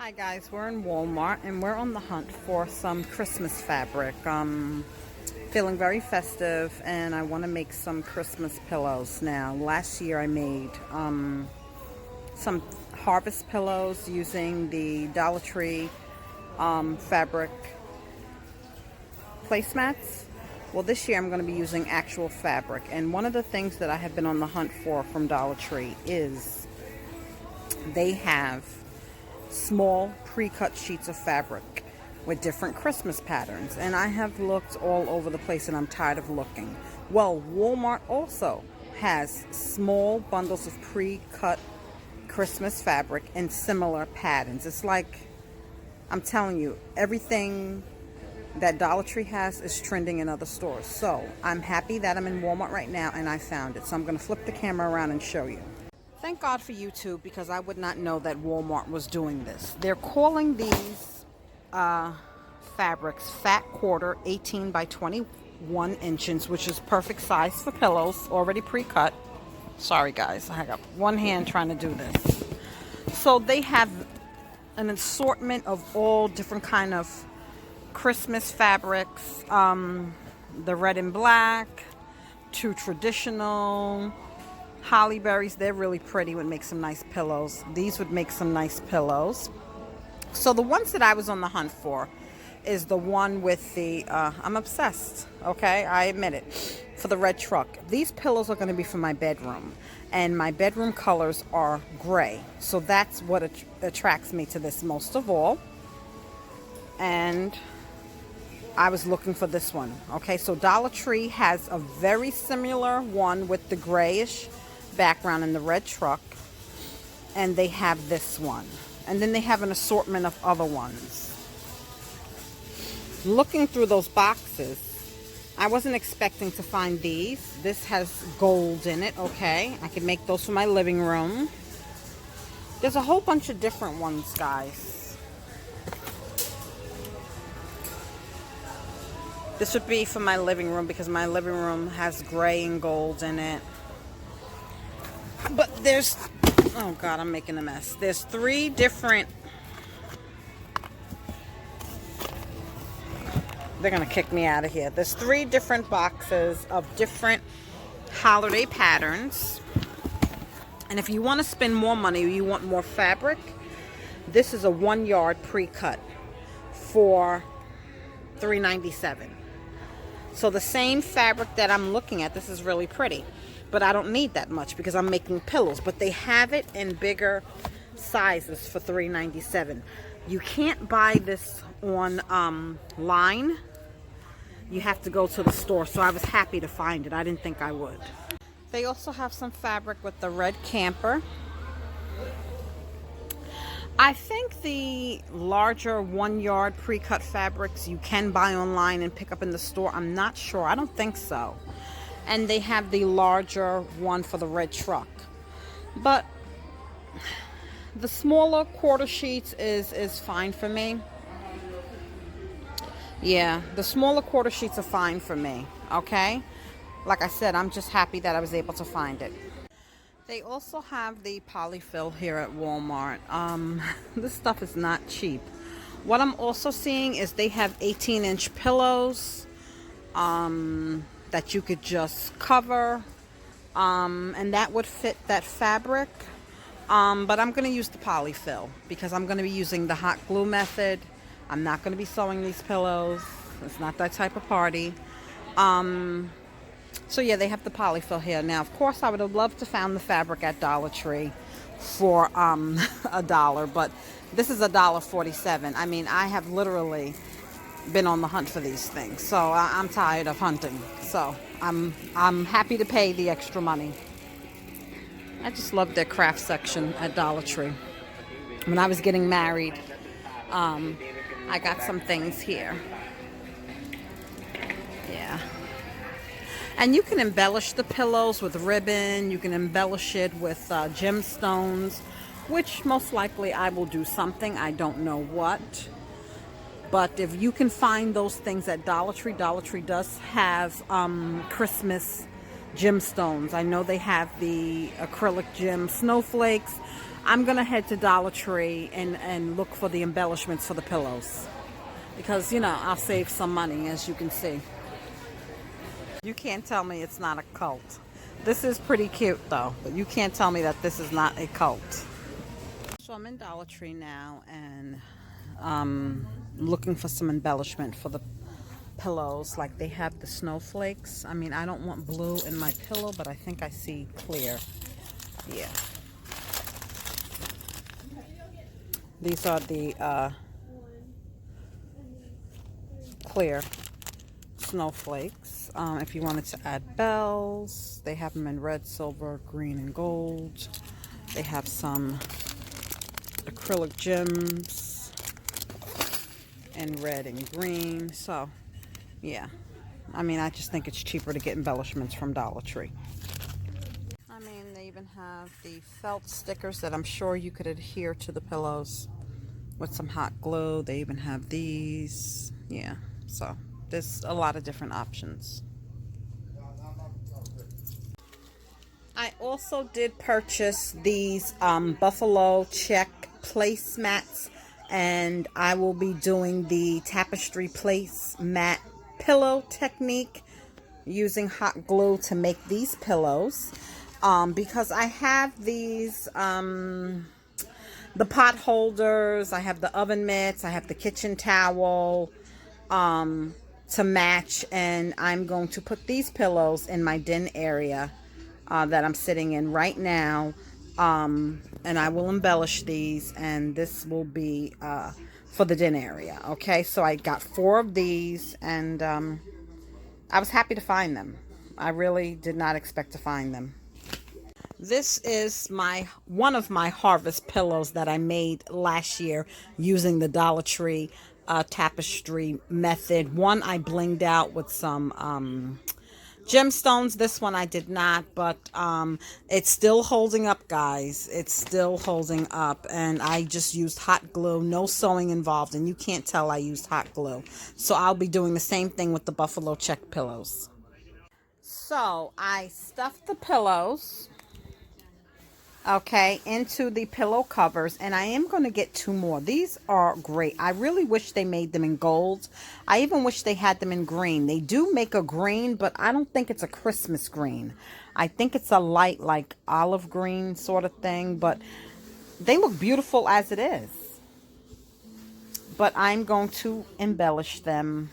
Hi guys, we're in Walmart and we're on the hunt for some Christmas fabric. Feeling very festive and I want to make some Christmas pillows now. Last year I made some harvest pillows using the Dollar Tree fabric placemats. Well, this year I'm going to be using actual fabric, and one of the things that I have been on the hunt for from Dollar Tree is they have small pre-cut sheets of fabric with different Christmas patterns, and I have looked all over the place and I'm tired of looking. Well, Walmart also has small bundles of pre-cut Christmas fabric in similar patterns. It's like, I'm telling you, everything that Dollar Tree has is trending in other stores. So I'm happy that I'm in Walmart right now and I found it. So I'm going to flip the camera around and show you. Thank God for YouTube, because I would not know that Walmart was doing this. They're calling these fabrics fat quarter 18 by 21 inches, which is perfect size for pillows, already pre-cut. Sorry guys, I got one hand trying to do this. So they have an assortment of all different kind of Christmas fabrics, the red and black, to traditional, holly berries. They're really pretty, would make some nice pillows. These would make some nice pillows. So the ones that I was on the hunt for is the one with the I'm obsessed, okay, I admit it, for the red truck. These pillows are going to be for my bedroom, and my bedroom colors are gray, so that's what attracts me to this most of all. And I was looking for this one. Okay, so Dollar Tree has a very similar one with the grayish background and the red truck, and they have this one, and then they have an assortment of other ones. Looking through those boxes, I wasn't expecting to find these. This has gold in it. Okay, I can make those for my living room. There's a whole bunch of different ones, guys. This would be for my living room because my living room has gray and gold in it. But there's, oh God, I'm making a mess. There's three different, they're gonna kick me out of here. There's three different boxes of different holiday patterns. And if you want to spend more money, you want more fabric, this is a 1 yard pre-cut for $3.97. So the same fabric that I'm looking at, this is really pretty, but I don't need that much because I'm making pillows. But they have it in bigger sizes for $3.97. You can't buy this on line. You have to go to the store. So I was happy to find it. I didn't think I would. They also have some fabric with the red camper. I think the larger 1 yard pre-cut fabrics you can buy online and pick up in the store. I'm not sure. I don't think so. And they have the larger one for the red truck. But the smaller quarter sheets is fine for me. Yeah, the smaller quarter sheets are fine for me. Okay? Like I said, I'm just happy that I was able to find it. They also have the polyfill here at Walmart. This stuff is not cheap. What I'm also seeing is they have 18-inch pillows that you could just cover, and that would fit that fabric. But I'm going to use the polyfill because I'm going to be using the hot glue method. I'm not going to be sewing these pillows. It's not that type of party. So yeah, they have the polyfill here. Now, of course, I would have loved to found the fabric at Dollar Tree for $1, but this is $1.47. I mean, I have literally been on the hunt for these things, so I'm tired of hunting. So I'm happy to pay the extra money. I just love their craft section at Dollar Tree. When I was getting married, I got some things here. Yeah. And you can embellish the pillows with ribbon. You can embellish it with gemstones, which most likely I will do something. I don't know what. But if you can find those things at Dollar Tree does have Christmas gemstones. I know they have the acrylic gem snowflakes. I'm going to head to Dollar Tree and look for the embellishments for the pillows. Because, you know, I'll save some money, as you can see. You can't tell me it's not a cult. This is pretty cute, though. But you can't tell me that this is not a cult. So I'm in Dollar Tree now and looking for some embellishment for the pillows. Like they have the snowflakes. I mean, I don't want blue in my pillow, but I think I see clear. Yeah. These are the clear snowflakes. If you wanted to add bells, they have them in red, silver, green, and gold. They have some acrylic gems in red and green. So, yeah. I mean, I just think it's cheaper to get embellishments from Dollar Tree. I mean, they even have the felt stickers that I'm sure you could adhere to the pillows with some hot glue. They even have these. Yeah, so there's a lot of different options. I also did purchase these buffalo check placemats, and I will be doing the tapestry placemat pillow technique using hot glue to make these pillows, because I have these the pot holders, I have the oven mitts, I have the kitchen towel to match, and I'm going to put these pillows in my den area that I'm sitting in right now, and I will embellish these, and this will be for the den area. Okay, so I got 4 of these, and I was happy to find them. I really did not expect to find them. This is one of my harvest pillows that I made last year using the Dollar Tree tapestry method. One I blinged out with some gemstones. This one I did not, but it's still holding up, guys. It's still holding up, and I just used hot glue, no sewing involved, and you can't tell I used hot glue. So I'll be doing the same thing with the buffalo check pillows. So I stuffed the pillows, okay, into the pillow covers, and I am going to get 2 more. These are great. I really wish they made them in gold. I even wish they had them in green. They do make a green, but I don't think it's a Christmas green. I think it's a light, like olive green sort of thing, but they look beautiful as it is. But I'm going to embellish them.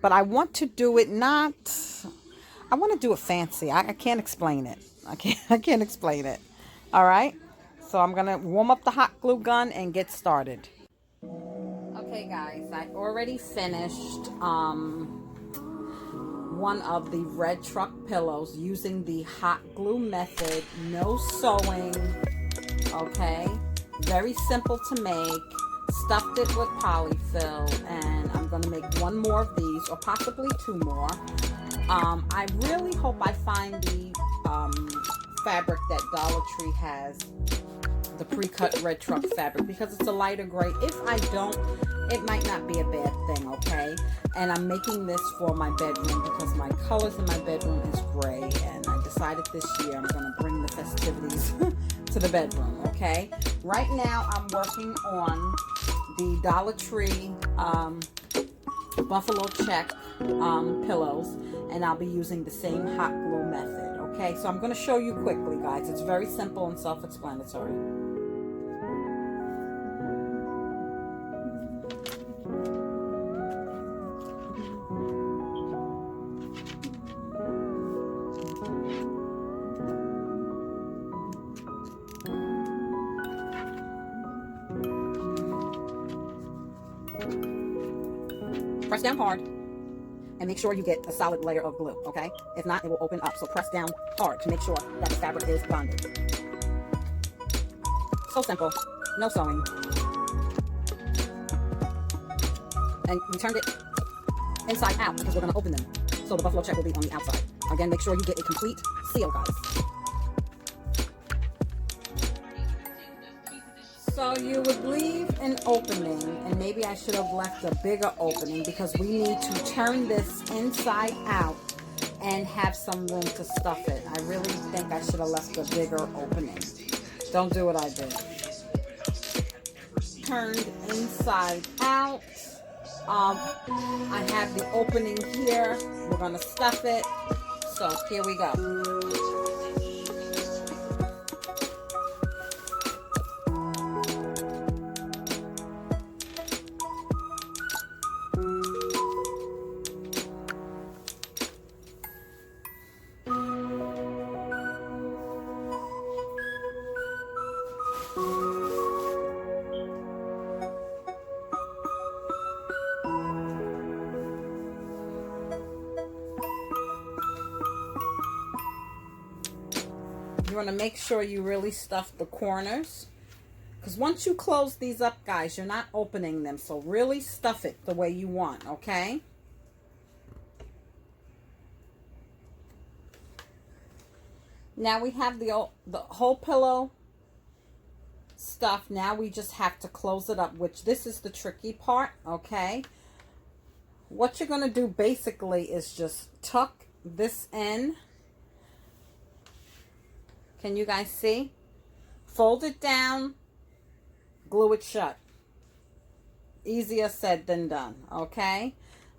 But I want to do it I want to do it fancy. I can't explain it. I can't explain it. All right. So I'm going to warm up the hot glue gun and get started. Okay, guys. I already finished one of the red truck pillows using the hot glue method. No sewing. Okay. Very simple to make. Stuffed it with polyfill, and I'm going to make 1 more of these, or possibly 2 more. I really hope I find the fabric that Dollar Tree has, the pre-cut red truck fabric, because it's a lighter gray. If I don't, it might not be a bad thing, okay? And I'm making this for my bedroom because my colors in my bedroom is gray, and I decided this year I'm going to bring the festivities to the bedroom, okay? Right now I'm working on the Dollar Tree buffalo check pillows, and I'll be using the same hot glue method. Okay, so I'm going to show you quickly, guys. It's very simple and self-explanatory. Press down hard and make sure you get a solid layer of glue, okay? If not, it will open up. So press down hard to make sure that the fabric is bonded. So simple, no sewing. And we turned it inside out because we're going to open them. So the buffalo check will be on the outside. Again, make sure you get a complete seal, guys. So you would leave an opening, and maybe I should have left a bigger opening because we need to turn this inside out and have some room to stuff it. I really think I should have left a bigger opening. Don't do what I did. Turned inside out. I have the opening here. We're going to stuff it. So here we go. You want to make sure you really stuff the corners, because once you close these up, guys, you're not opening them. So really stuff it the way you want, okay? Now we have the whole pillow stuff. Now we just have to close it up, which this is the tricky part, okay? What you're going to do basically is just tuck this in. Can you guys see? Fold it down, glue it shut. Easier said than done, okay?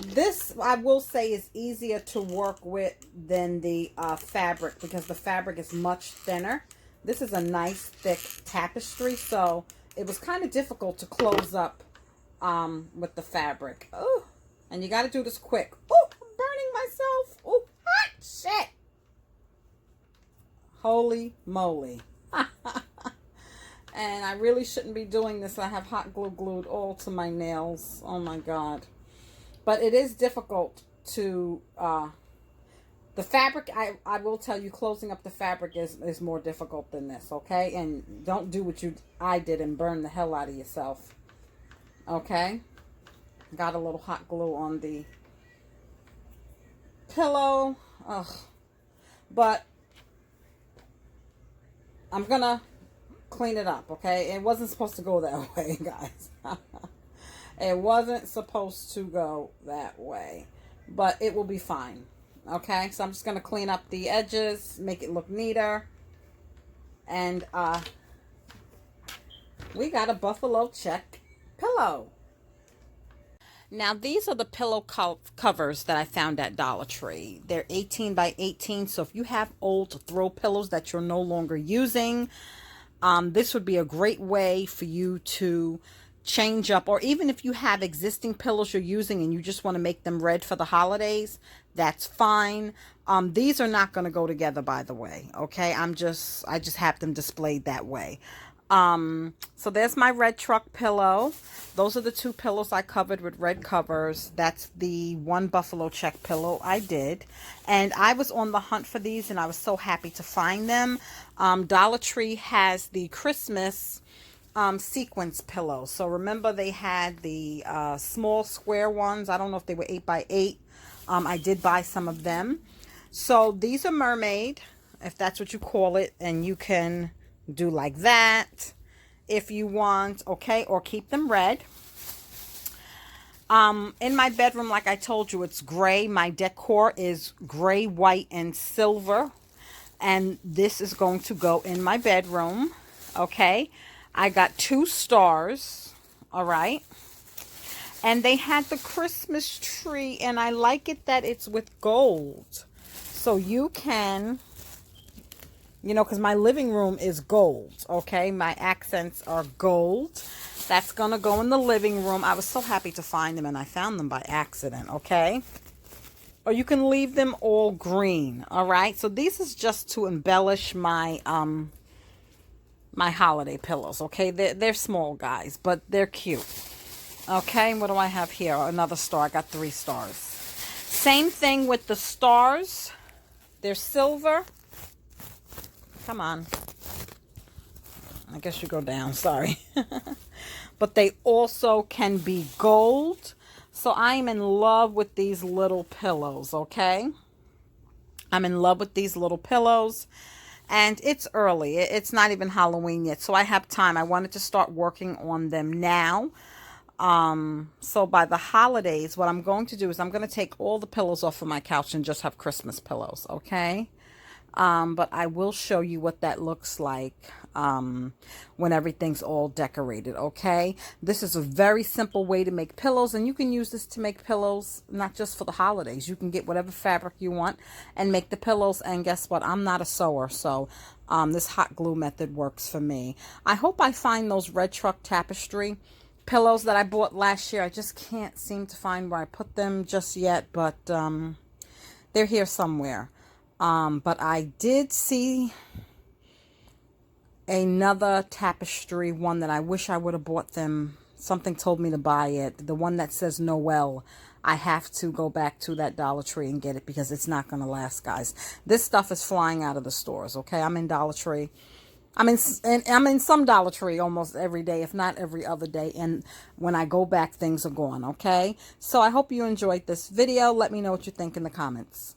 This, I will say, is easier to work with than the fabric, because the fabric is much thinner. This is a nice thick tapestry, so it was kind of difficult to close up with the fabric. Oh, and you got to do this quick. Oh, I'm burning myself. Oh, hot shit. Holy moly. And I really shouldn't be doing this. I have hot glue glued all to my nails. Oh my God. But it is difficult to, the fabric, I will tell you, closing up the fabric is more difficult than this, okay? And don't do what I did and burn the hell out of yourself. Okay? Got a little hot glue on the pillow. Ugh. But I'm gonna clean it up, okay? It wasn't supposed to go that way, guys. It wasn't supposed to go that way, but it will be fine, okay? So I'm just gonna clean up the edges, make it look neater, and we got a buffalo check pillow. Now, these are the pillow covers that I found at Dollar Tree. They're 18 by 18, so if you have old throw pillows that you're no longer using, this would be a great way for you to change up. Or even if you have existing pillows you're using and you just want to make them red for the holidays, that's fine. These are not going to go together, by the way, okay? I just have them displayed that way. So there's my red truck pillow. Those are the two pillows I covered with red covers. That's the one buffalo check pillow I did. And I was on the hunt for these, and I was so happy to find them. Dollar Tree has the Christmas sequence pillows. So remember, they had the small square ones. I don't know if they were 8 by 8. I did buy some of them. So these are mermaid, if that's what you call it, and you can do like that if you want, okay, or keep them red. In my bedroom, like I told you, it's gray. My decor is gray, white, and silver, and this is going to go in my bedroom, okay? I got 2 stars, all right, and they had the Christmas tree, and I like it that it's with gold, so you can, you know, because my living room is gold, okay? My accents are gold. That's going to go in the living room. I was so happy to find them, and I found them by accident, okay? Or you can leave them all green, all right? So these is just to embellish my my holiday pillows, okay? They're small, guys, but they're cute. Okay, what do I have here? Another star. I got 3 stars. Same thing with the stars. They're silver. Come on. I guess you go down. Sorry. But they also can be gold. So I'm in love with these little pillows, okay? I'm in love with these little pillows. And it's early. It's not even Halloween yet. So I have time. I wanted to start working on them now. So by the holidays, what I'm going to do is I'm going to take all the pillows off of my couch and just have Christmas pillows, okay? But I will show you what that looks like when everything's all decorated, okay? This is a very simple way to make pillows, and you can use this to make pillows not just for the holidays. You can get whatever fabric you want and make the pillows, and guess what? I'm not a sewer, so this hot glue method works for me. I hope I find those red truck tapestry pillows that I bought last year. I just can't seem to find where I put them just yet, but they're here somewhere. But I did see another tapestry one that I wish I would have bought them. Something told me to buy it. The one that says Noel. I have to go back to that Dollar Tree and get it because it's not going to last, guys. This stuff is flying out of the stores, okay? I'm in Dollar Tree. I'm in some Dollar Tree almost every day, if not every other day. And when I go back, things are gone, okay? So I hope you enjoyed this video. Let me know what you think in the comments.